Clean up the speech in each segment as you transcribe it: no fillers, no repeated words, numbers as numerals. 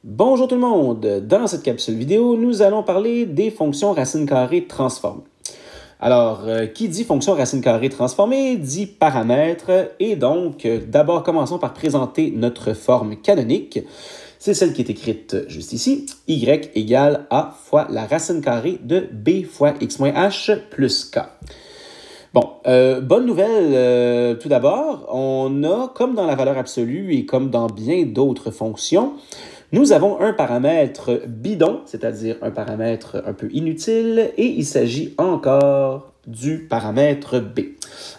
Bonjour tout le monde! Dans cette capsule vidéo, nous allons parler des fonctions racines carrées transformées. Alors, qui dit fonction racine carrée transformée dit paramètre, et donc, d'abord, commençons par présenter notre forme canonique. C'est celle qui est écrite juste ici, y égale a fois la racine carrée de b fois x moins h plus k. Bon, bonne nouvelle tout d'abord, on a, comme dans la valeur absolue et comme dans bien d'autres fonctions, nous avons un paramètre bidon, c'est-à-dire un paramètre un peu inutile, et il s'agit encore du paramètre b.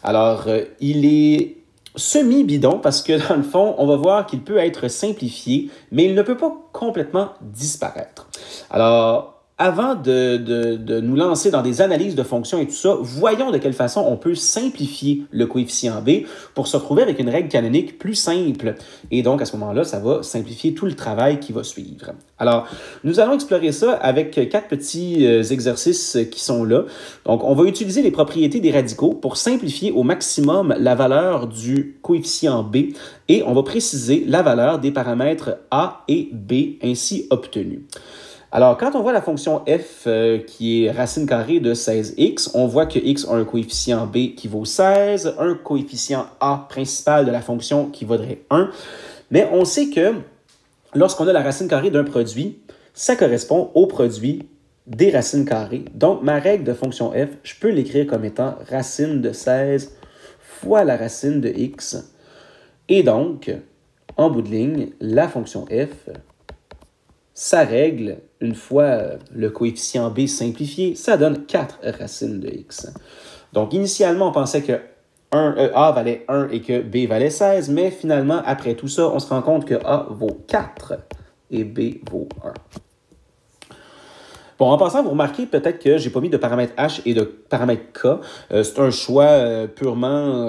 Alors, il est semi-bidon parce que, dans le fond, on va voir qu'il peut être simplifié, mais il ne peut pas complètement disparaître. Alors, avant de nous lancer dans des analyses de fonctions et tout ça, voyons de quelle façon on peut simplifier le coefficient b pour se retrouver avec une règle canonique plus simple. Et donc, à ce moment-là, ça va simplifier tout le travail qui va suivre. Alors, nous allons explorer ça avec 4 petits exercices qui sont là. Donc, on va utiliser les propriétés des radicaux pour simplifier au maximum la valeur du coefficient b et on va préciser la valeur des paramètres a et b ainsi obtenus. Alors, quand on voit la fonction f qui est racine carrée de 16x, on voit que x a un coefficient b qui vaut 16, un coefficient a principal de la fonction qui vaudrait 1, mais on sait que lorsqu'on a la racine carrée d'un produit, ça correspond au produit des racines carrées. Donc, ma règle de fonction f, je peux l'écrire comme étant racine de 16 fois la racine de x. Et donc, en bout de ligne, la fonction f, sa règle, une fois le coefficient b simplifié, ça donne 4 racines de x. Donc, initialement, on pensait que a valait 1 et que b valait 16, mais finalement, après tout ça, on se rend compte que a vaut 4 et b vaut 1. Bon, en passant, vous remarquez peut-être que je n'ai pas mis de paramètre h et de paramètre k. C'est un choix purement,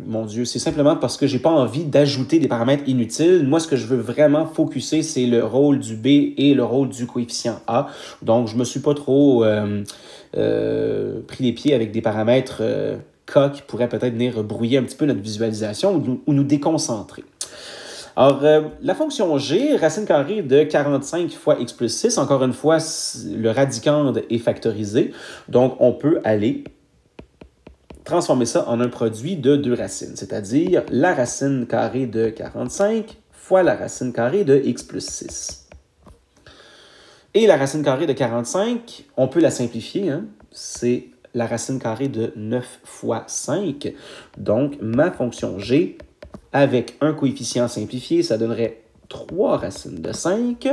mon Dieu, c'est simplement parce que je n'ai pas envie d'ajouter des paramètres inutiles. Moi, ce que je veux vraiment focuser, c'est le rôle du b et le rôle du coefficient a. Donc, je ne me suis pas trop pris les pieds avec des paramètres k qui pourraient peut-être venir brouiller un petit peu notre visualisation ou nous déconcentrer. Alors, la fonction g, racine carrée de 45 fois x plus 6, encore une fois, le radicande est factorisé, donc on peut aller transformer ça en un produit de deux racines, c'est-à-dire la racine carrée de 45 fois la racine carrée de x plus 6. Et la racine carrée de 45, on peut la simplifier, hein? C'est la racine carrée de 9 fois 5, donc ma fonction g, avec un coefficient simplifié, ça donnerait 3 racines de 5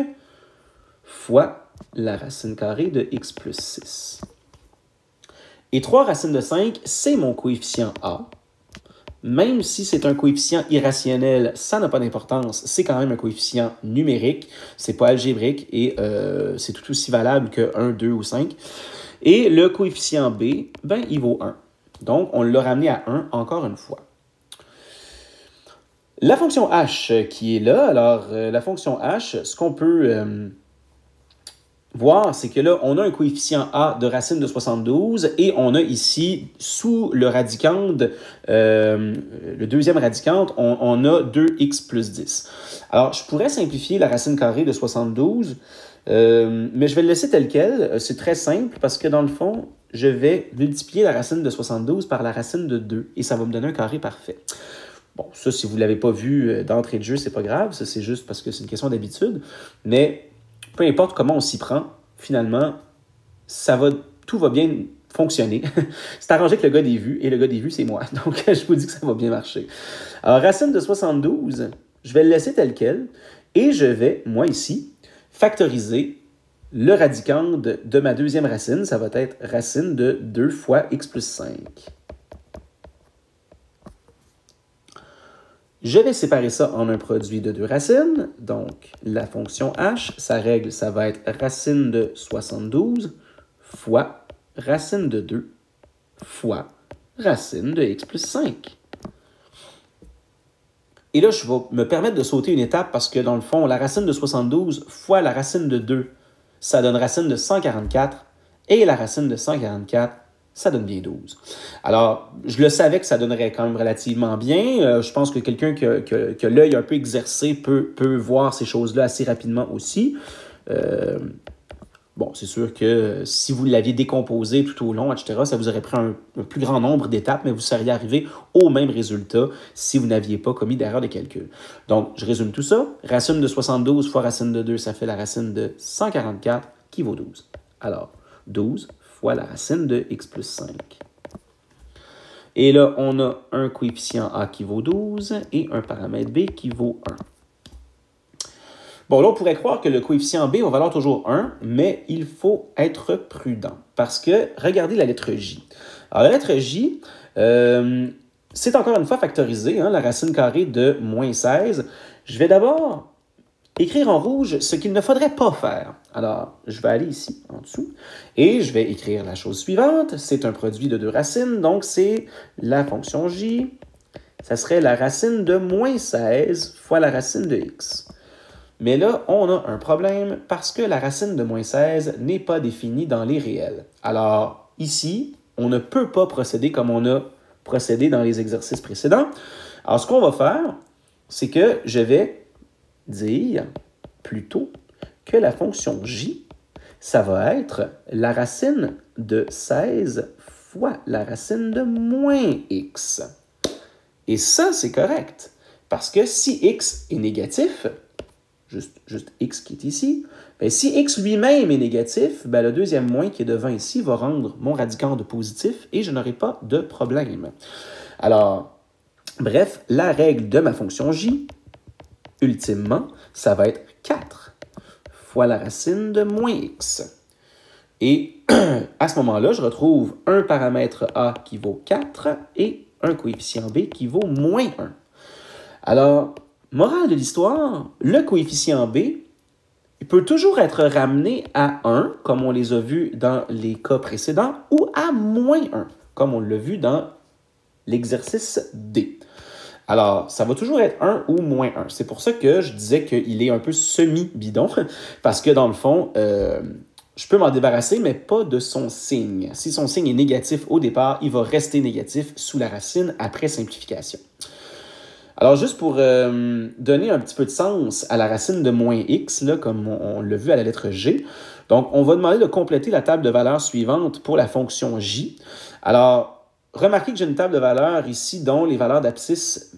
fois la racine carrée de x plus 6. Et 3 racines de 5, c'est mon coefficient a. Même si c'est un coefficient irrationnel, ça n'a pas d'importance. C'est quand même un coefficient numérique. C'est pas algébrique et c'est tout aussi valable que 1, 2 ou 5. Et le coefficient b, ben, il vaut 1. Donc, on l'a ramené à 1 encore une fois. La fonction h qui est là, alors la fonction h, ce qu'on peut voir, c'est que là, on a un coefficient a de racine de 72 et on a ici, sous le radicande, le deuxième radicande, on a 2x plus 10. Alors, je pourrais simplifier la racine carrée de 72, mais je vais le laisser tel quel. C'est très simple parce que dans le fond, je vais multiplier la racine de 72 par la racine de 2 et ça va me donner un carré parfait. Bon, ça, si vous ne l'avez pas vu d'entrée de jeu, c'est pas grave. Ça, c'est juste parce que c'est une question d'habitude. Mais peu importe comment on s'y prend, finalement, tout va bien fonctionner. C'est arrangé avec le gars des vues, et le gars des vues, c'est moi. Donc, je vous dis que ça va bien marcher. Alors, racine de 72, je vais le laisser tel quel, et je vais, moi ici, factoriser le radicande de ma deuxième racine. Ça va être racine de 2 fois x plus 5. Je vais séparer ça en un produit de deux racines. Donc, la fonction h, sa règle, ça va être racine de 72 fois racine de 2 fois racine de x plus 5. Et là, je vais me permettre de sauter une étape parce que, dans le fond, la racine de 72 fois la racine de 2, ça donne racine de 144. Et la racine de 144, ça donne bien 12. Alors, je le savais que ça donnerait quand même relativement bien. Je pense que quelqu'un qui a l'œil un peu exercé peut voir ces choses-là assez rapidement aussi. Bon, c'est sûr que si vous l'aviez décomposé tout au long, etc., ça vous aurait pris un plus grand nombre d'étapes, mais vous seriez arrivé au même résultat si vous n'aviez pas commis d'erreur de calcul. Donc, je résume tout ça. Racine de 72 fois racine de 2, ça fait la racine de 144 qui vaut 12. Alors, 12 fois la racine de x plus 5. Et là, on a un coefficient a qui vaut 12 et un paramètre b qui vaut 1. Bon, là, on pourrait croire que le coefficient b va valoir toujours 1, mais il faut être prudent parce que, regardez la lettre j. Alors, la lettre j, c'est encore une fois factorisé, hein, la racine carrée de moins 16. Je vais d'abord écrire en rouge ce qu'il ne faudrait pas faire. Alors, je vais aller ici, en dessous, et je vais écrire la chose suivante. C'est un produit de deux racines, donc c'est la fonction j. Ça serait la racine de moins 16 fois la racine de x. Mais là, on a un problème parce que la racine de moins 16 n'est pas définie dans les réels. Alors, ici, on ne peut pas procéder comme on a procédé dans les exercices précédents. Alors, ce qu'on va faire, c'est que je vais dire plutôt que la fonction j, ça va être la racine de 16 fois la racine de moins x. Et ça, c'est correct, parce que si x est négatif, juste x qui est ici, bien, si x lui-même est négatif, bien, le deuxième moins qui est devant ici va rendre mon radicand de positif et je n'aurai pas de problème. Alors, bref, la règle de ma fonction j, ultimement, ça va être 4 fois la racine de moins x. Et à ce moment-là, je retrouve un paramètre a qui vaut 4 et un coefficient b qui vaut moins 1. Alors, morale de l'histoire, le coefficient b il peut toujours être ramené à 1, comme on les a vus dans les cas précédents, ou à moins 1, comme on l'a vu dans l'exercice D. Alors, ça va toujours être 1 ou moins 1. C'est pour ça que je disais qu'il est un peu semi-bidon, parce que dans le fond, je peux m'en débarrasser, mais pas de son signe. Si son signe est négatif au départ, il va rester négatif sous la racine après simplification. Alors, juste pour donner un petit peu de sens à la racine de moins x, là, comme on l'a vu à la lettre g, donc on va demander de compléter la table de valeurs suivante pour la fonction j. Alors, remarquez que j'ai une table de valeurs ici dont les valeurs d'abscisse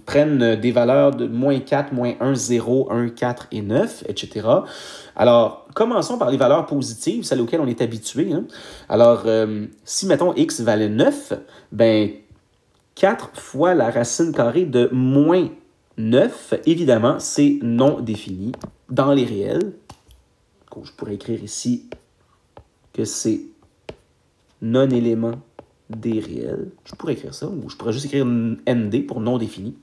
prennent des valeurs de moins 4, moins 1, 0, 1, 4 et 9, etc. Alors, commençons par les valeurs positives, celles auxquelles on est habitué. Hein. Alors, si, mettons, x valait 9, ben 4 fois la racine carrée de moins 9, évidemment, c'est non défini dans les réels. Donc, je pourrais écrire ici que c'est non-élément des réels. Je pourrais écrire ça, ou je pourrais juste écrire ND pour non défini.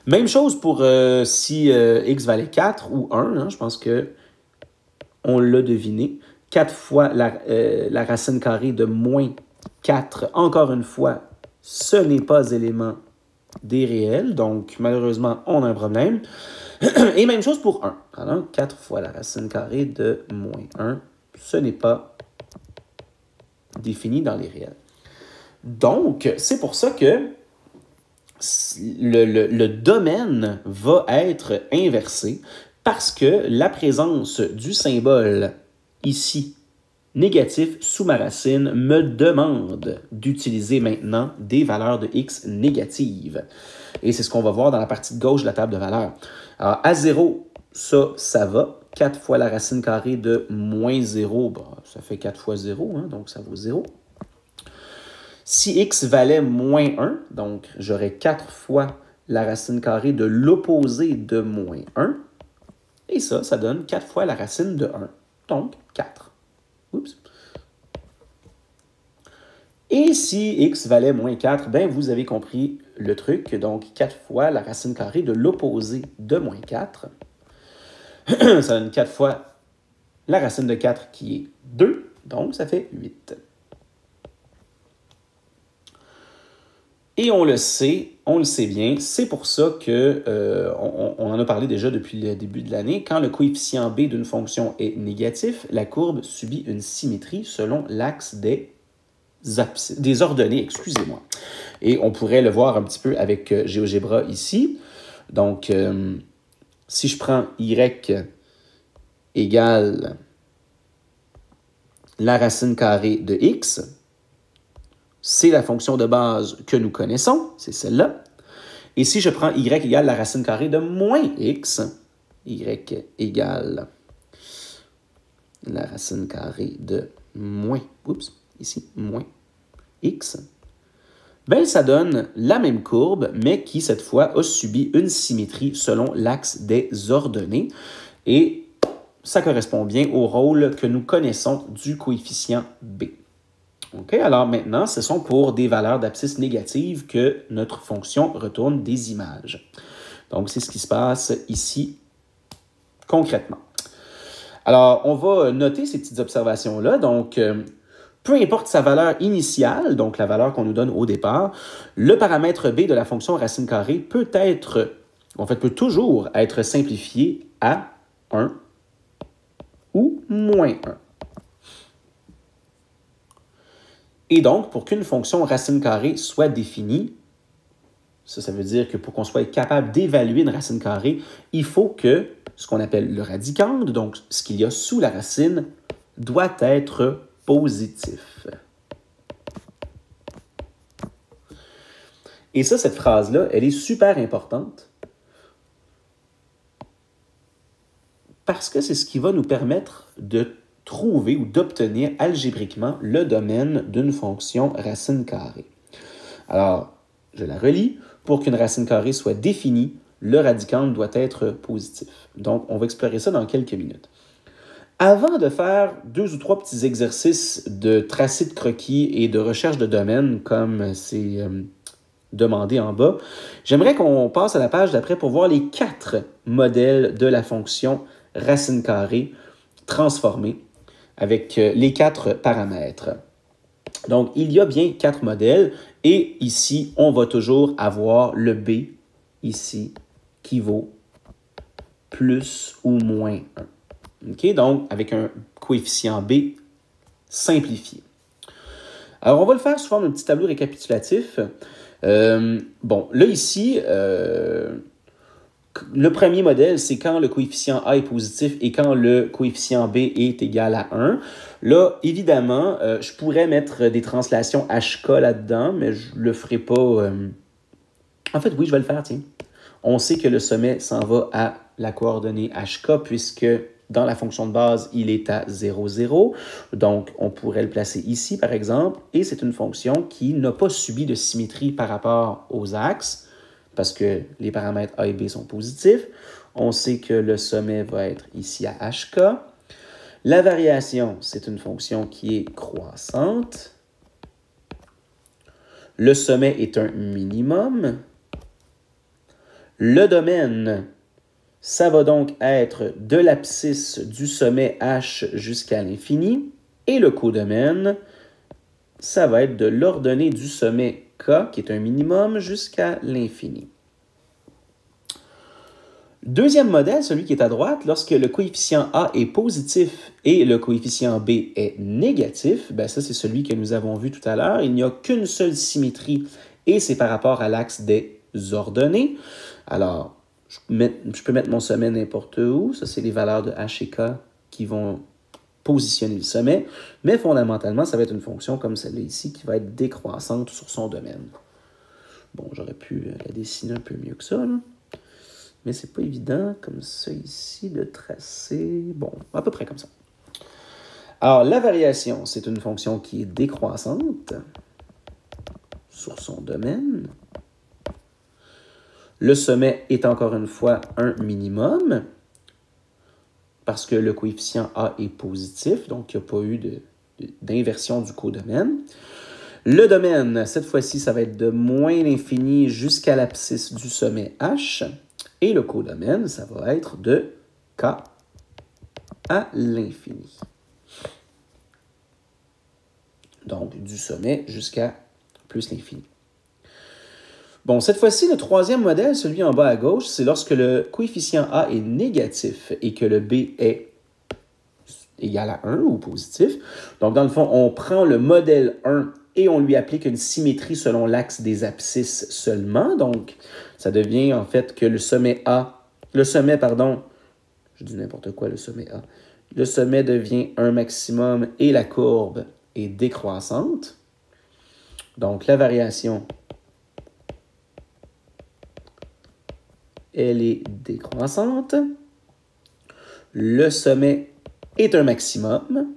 Même chose pour si x valait 4 ou 1, hein, je pense qu'on l'a deviné. 4 fois la racine carrée de moins 4, encore une fois, ce n'est pas élément des réels, donc malheureusement, on a un problème. Et même chose pour 1. Alors, 4 fois la racine carrée de moins 1, ce n'est pas défini dans les réels. Donc, c'est pour ça que le domaine va être inversé parce que la présence du symbole ici, négatif sous ma racine, me demande d'utiliser maintenant des valeurs de x négatives. Et c'est ce qu'on va voir dans la partie de gauche de la table de valeurs. Alors, à 0, ça va. 4 fois la racine carrée de moins 0, bon, ça fait 4 fois 0, hein, donc ça vaut 0. Si x valait moins 1, donc j'aurais 4 fois la racine carrée de l'opposé de moins 1. Et ça donne 4 fois la racine de 1, donc 4. Oups. Et si x valait moins 4, ben vous avez compris le truc. Donc, 4 fois la racine carrée de l'opposé de moins 4. Ça donne 4 fois la racine de 4 qui est 2. Donc, ça fait 8. Et on le sait bien, c'est pour ça que on en a parlé déjà depuis le début de l'année. Quand le coefficient b d'une fonction est négatif, la courbe subit une symétrie selon l'axe des ordonnées, excusez-moi. Et on pourrait le voir un petit peu avec GeoGebra ici. Donc, si je prends y égale la racine carrée de x, c'est la fonction de base que nous connaissons, c'est celle-là. Et si je prends y égale la racine carrée de moins x, y égale la racine carrée de moins, moins x, ben ça donne la même courbe, mais qui, cette fois, a subi une symétrie selon l'axe des ordonnées. Et ça correspond bien au rôle que nous connaissons du coefficient b. OK, alors maintenant, ce sont pour des valeurs d'abscisse négatives que notre fonction retourne des images. Donc, c'est ce qui se passe ici concrètement. Alors, on va noter ces petites observations-là. Donc, peu importe sa valeur initiale, donc la valeur qu'on nous donne au départ, le paramètre b de la fonction racine carrée peut toujours être simplifié à 1 ou moins 1. Et donc, pour qu'une fonction racine carrée soit définie, ça veut dire que pour qu'on soit capable d'évaluer une racine carrée, il faut que ce qu'on appelle le radicande, donc ce qu'il y a sous la racine, doit être positif. Et ça, cette phrase-là, elle est super importante parce que c'est ce qui va nous permettre de trouver ou d'obtenir algébriquement le domaine d'une fonction racine carrée. Alors, je la relis. Pour qu'une racine carrée soit définie, le radicande doit être positif. Donc, on va explorer ça dans quelques minutes. Avant de faire 2 ou 3 petits exercices de tracé de croquis et de recherche de domaine, comme c'est demandé en bas, j'aimerais qu'on passe à la page d'après pour voir les 4 modèles de la fonction racine carrée transformée avec les 4 paramètres. Donc, il y a bien 4 modèles et ici, on va toujours avoir le b ici qui vaut plus ou moins 1. OK? Donc, avec un coefficient b simplifié. Alors, on va le faire sous forme d'un petit tableau récapitulatif. Bon, là, ici, le premier modèle, c'est quand le coefficient a est positif et quand le coefficient b est égal à 1. Là, évidemment, je pourrais mettre des translations HK là-dedans, mais je ne le ferai pas. En fait, oui, je vais le faire, tiens. On sait que le sommet s'en va à la coordonnée HK puisque dans la fonction de base, il est à 0, 0. Donc, on pourrait le placer ici, par exemple, et c'est une fonction qui n'a pas subi de symétrie par rapport aux axes parce que les paramètres a et b sont positifs. On sait que le sommet va être ici à HK. La variation, c'est une fonction qui est croissante. Le sommet est un minimum. Le domaine, ça va donc être de l'abscisse du sommet H jusqu'à l'infini. Et le codomaine, ça va être de l'ordonnée du sommet K, qui est un minimum, jusqu'à l'infini. Deuxième modèle, celui qui est à droite, lorsque le coefficient A est positif et le coefficient B est négatif, ben ça c'est celui que nous avons vu tout à l'heure. Il n'y a qu'une seule symétrie et c'est par rapport à l'axe des ordonnées. Alors, je peux mettre mon sommet n'importe où. Ça, c'est les valeurs de H et K qui vont positionner le sommet. Mais fondamentalement, ça va être une fonction comme celle-là ici qui va être décroissante sur son domaine. Bon, j'aurais pu la dessiner un peu mieux que ça, là. Mais c'est pas évident comme ça ici de tracer. Bon, à peu près comme ça. Alors, la variation, c'est une fonction qui est décroissante sur son domaine. Le sommet est encore une fois un minimum parce que le coefficient A est positif, donc il n'y a pas eu d'inversion du codomaine. Le domaine, cette fois-ci, ça va être de moins l'infini jusqu'à l'abscisse du sommet H. Et le codomaine, ça va être de K à l'infini. Donc, du sommet jusqu'à plus l'infini. Bon, cette fois-ci, le troisième modèle, celui en bas à gauche, c'est lorsque le coefficient A est négatif et que le B est égal à 1 ou positif. Donc, dans le fond, on prend le modèle 1 et on lui applique une symétrie selon l'axe des abscisses seulement. Donc, ça devient en fait que le sommet, je dis n'importe quoi, le sommet A. Le sommet devient un maximum et la courbe est décroissante. Donc, la variation, elle est décroissante. Le sommet est un maximum.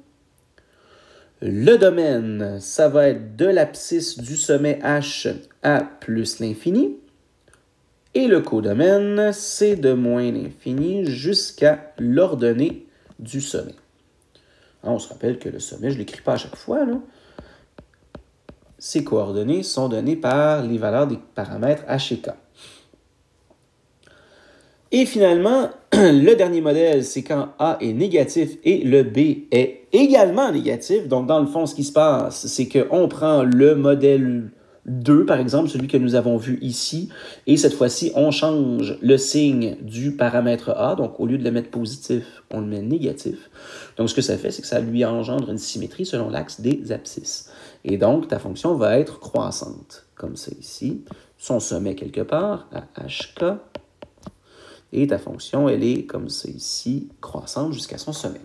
Le domaine, ça va être de l'abscisse du sommet H à plus l'infini. Et le codomaine, c'est de moins l'infini jusqu'à l'ordonnée du sommet. On se rappelle que le sommet, je ne l'écris pas à chaque fois, là. Ces coordonnées sont données par les valeurs des paramètres H et K. Et finalement, le dernier modèle, c'est quand A est négatif et le B est également négatif. Donc, dans le fond, ce qui se passe, c'est qu'on prend le modèle 2, par exemple, celui que nous avons vu ici, et cette fois-ci, on change le signe du paramètre A. Donc, au lieu de le mettre positif, on le met négatif. Donc, ce que ça fait, c'est que ça lui engendre une symétrie selon l'axe des abscisses. Et donc, ta fonction va être croissante, comme ça ici. Son sommet quelque part, à HK. Et ta fonction, elle est, comme ça ici, croissante jusqu'à son sommet.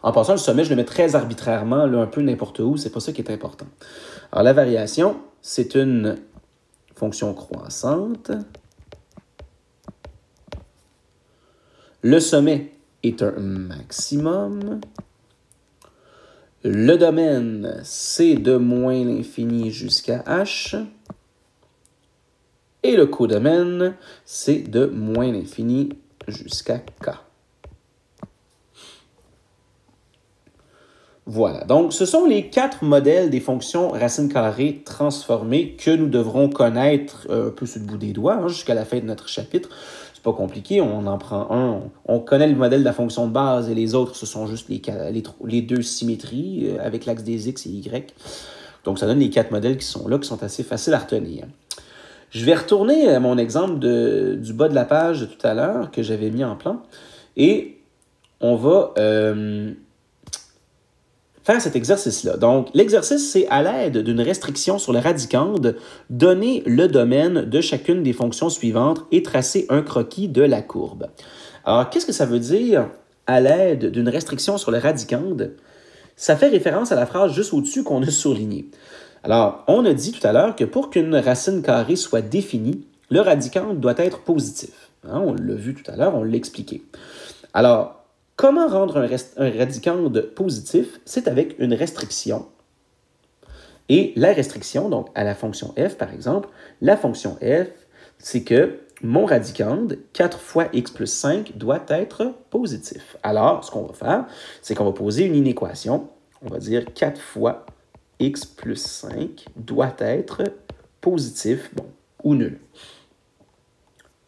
En passant, le sommet, je le mets très arbitrairement, là, un peu n'importe où, c'est pas ça qui est important. Alors, la variation, c'est une fonction croissante. Le sommet est un maximum. Le domaine, c'est de moins l'infini jusqu'à H. Et le codomaine, c'est de moins l'infini jusqu'à K. Voilà, donc ce sont les 4 modèles des fonctions racines carrées transformées que nous devrons connaître un peu sur le bout des doigts jusqu'à la fin de notre chapitre. C'est pas compliqué, on en prend un, on connaît le modèle de la fonction de base et les autres, ce sont juste les deux symétries avec l'axe des x et y. Donc ça donne les 4 modèles qui sont là, qui sont assez faciles à retenir. Je vais retourner à mon exemple du bas de la page de tout à l'heure que j'avais mis en plan et on va faire cet exercice-là. Donc, l'exercice, c'est à l'aide d'une restriction sur le radicande, donner le domaine de chacune des fonctions suivantes et tracer un croquis de la courbe. Alors, qu'est-ce que ça veut dire à l'aide d'une restriction sur le radicande? Ça fait référence à la phrase juste au-dessus qu'on a soulignée. Alors, on a dit tout à l'heure que pour qu'une racine carrée soit définie, le radicande doit être positif. On l'a vu tout à l'heure, on l'a expliqué. Alors, comment rendre un radicande positif? C'est avec une restriction. Et la restriction, donc à la fonction f, par exemple, la fonction f, c'est que mon radicande, 4 fois x plus 5, doit être positif. Alors, ce qu'on va faire, c'est qu'on va poser une inéquation. On va dire 4 fois x plus 5 doit être positif, bon, ou nul.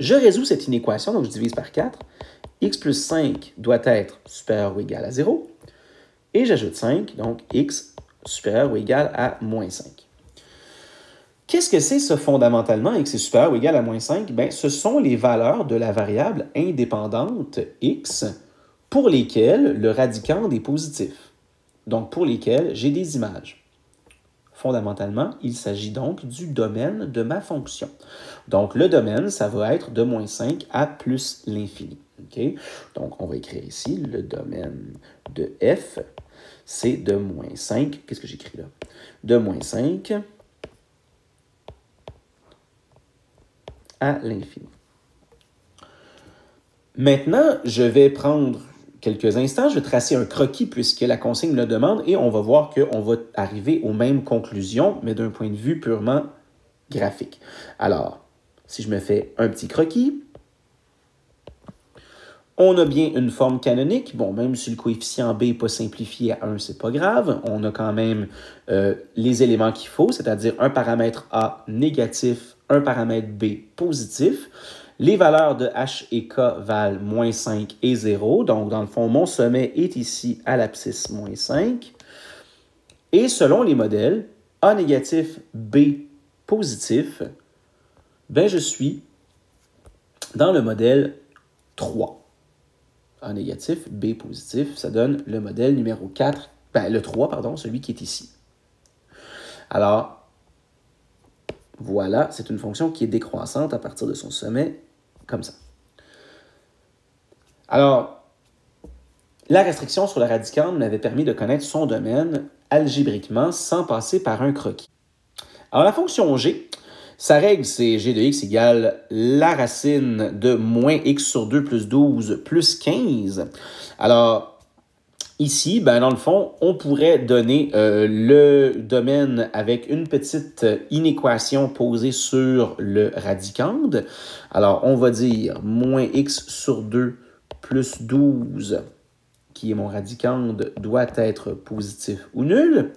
Je résous cette inéquation, donc je divise par 4. X plus 5 doit être supérieur ou égal à 0. Et j'ajoute 5, donc x supérieur ou égal à moins 5. Qu'est-ce que c'est ça fondamentalement, x est supérieur ou égal à moins 5? Bien, ce sont les valeurs de la variable indépendante x pour lesquelles le radicande est positif. Donc, pour lesquelles j'ai des images. Fondamentalement, il s'agit donc du domaine de ma fonction. Donc, le domaine, ça va être de moins 5 à plus l'infini. Okay? Donc, on va écrire ici le domaine de f, c'est de moins 5. Qu'est-ce que j'écris là? De moins 5 à l'infini. Maintenant, je vais prendre quelques instants, je vais tracer un croquis puisque la consigne le demande et on va voir qu'on va arriver aux mêmes conclusions, mais d'un point de vue purement graphique. Alors, si je me fais un petit croquis, on a bien une forme canonique. Bon, même si le coefficient B n'est pas simplifié à 1, c'est pas grave. On a quand même les éléments qu'il faut, c'est-à-dire un paramètre A négatif, un paramètre B positif. Les valeurs de H et K valent moins 5 et 0. Donc, dans le fond, mon sommet est ici à l'abscisse moins 5. Et selon les modèles, A négatif, B positif, ben je suis dans le modèle 3. A négatif, B positif, ça donne le modèle numéro 4, ben le 3, pardon, celui qui est ici. Alors, voilà, c'est une fonction qui est décroissante à partir de son sommet, comme ça. Alors, la restriction sur le radicande m'avait permis de connaître son domaine algébriquement sans passer par un croquis. Alors, la fonction g, sa règle, c'est g de x égale la racine de moins x sur 2 plus 12 plus 15. Alors, ici, ben, dans le fond, on pourrait donner le domaine avec une petite inéquation posée sur le radicande. Alors, on va dire moins x sur 2 plus 12, qui est mon radicande, doit être positif ou nul.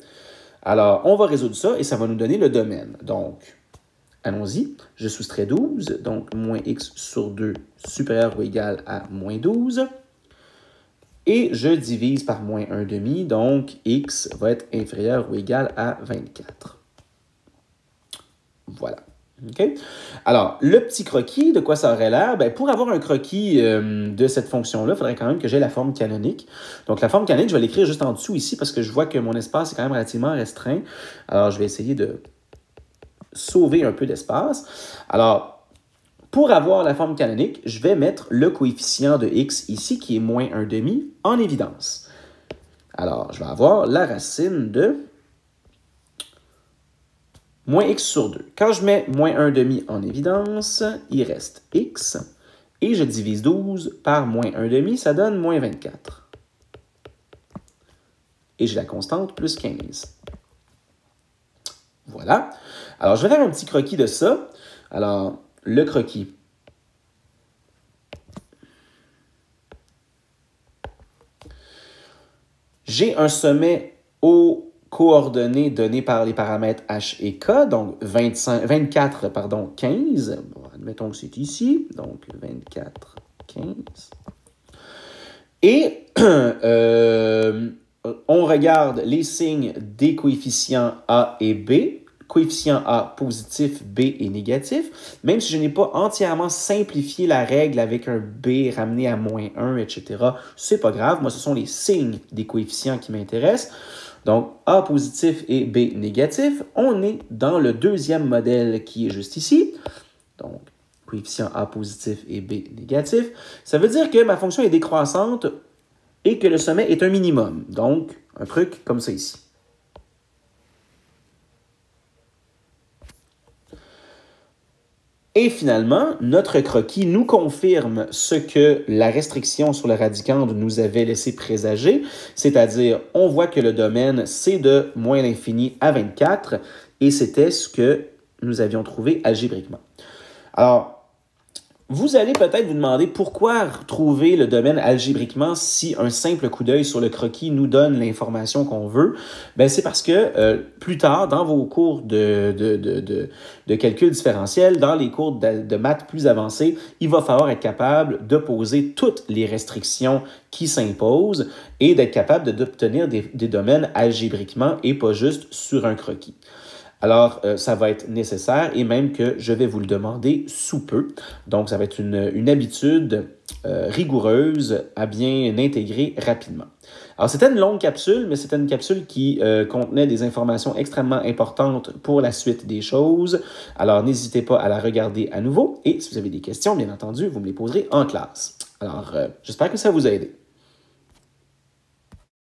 Alors, on va résoudre ça et ça va nous donner le domaine. Donc, allons-y. Je soustrais 12, donc moins x sur 2 supérieur ou égal à moins 12. Et je divise par moins 1,5, donc x va être inférieur ou égal à 24. Voilà. Okay? Alors, le petit croquis, de quoi ça aurait l'air? Ben, pour avoir un croquis de cette fonction-là, il faudrait quand même que j'aie la forme canonique. Donc, la forme canonique, je vais l'écrire juste en dessous ici parce que je vois que mon espace est quand même relativement restreint. Alors, je vais essayer de sauver un peu d'espace. Alors, pour avoir la forme canonique, je vais mettre le coefficient de x ici, qui est moins 1,5, en évidence. Alors, je vais avoir la racine de moins x sur 2. Quand je mets moins 1,5 en évidence, il reste x, et je divise 12 par moins 1,5, ça donne moins 24. Et j'ai la constante plus 15. Voilà. Alors, je vais faire un petit croquis de ça. Alors, le croquis. J'ai un sommet aux coordonnées données par les paramètres h et k, donc 24, 15. Bon, admettons que c'est ici, donc 24, 15. Et on regarde les signes des coefficients a et b. Coefficient A positif, B est négatif. Même si je n'ai pas entièrement simplifié la règle avec un B ramené à moins 1, etc., c'est pas grave. Moi, ce sont les signes des coefficients qui m'intéressent. Donc, A positif et B négatif. On est dans le deuxième modèle qui est juste ici. Donc, coefficient A positif et B négatif. Ça veut dire que ma fonction est décroissante et que le sommet est un minimum. Donc, un truc comme ça ici. Et finalement, notre croquis nous confirme ce que la restriction sur le radicande nous avait laissé présager, c'est-à-dire on voit que le domaine, c'est de moins l'infini à 24, et c'était ce que nous avions trouvé algébriquement. Alors, vous allez peut-être vous demander pourquoi trouver le domaine algébriquement si un simple coup d'œil sur le croquis nous donne l'information qu'on veut. Ben, c'est parce que plus tard, dans vos cours de calcul différentiel, dans les cours de maths plus avancés, il va falloir être capable de poser toutes les restrictions qui s'imposent et d'être capable d'obtenir des domaines algébriquement et pas juste sur un croquis. Alors, ça va être nécessaire et même que je vais vous le demander sous peu. Donc, ça va être une habitude rigoureuse à bien intégrer rapidement. Alors, c'était une longue capsule, mais c'était une capsule qui contenait des informations extrêmement importantes pour la suite des choses. Alors, n'hésitez pas à la regarder à nouveau et si vous avez des questions, bien entendu, vous me les poserez en classe. Alors, j'espère que ça vous a aidé.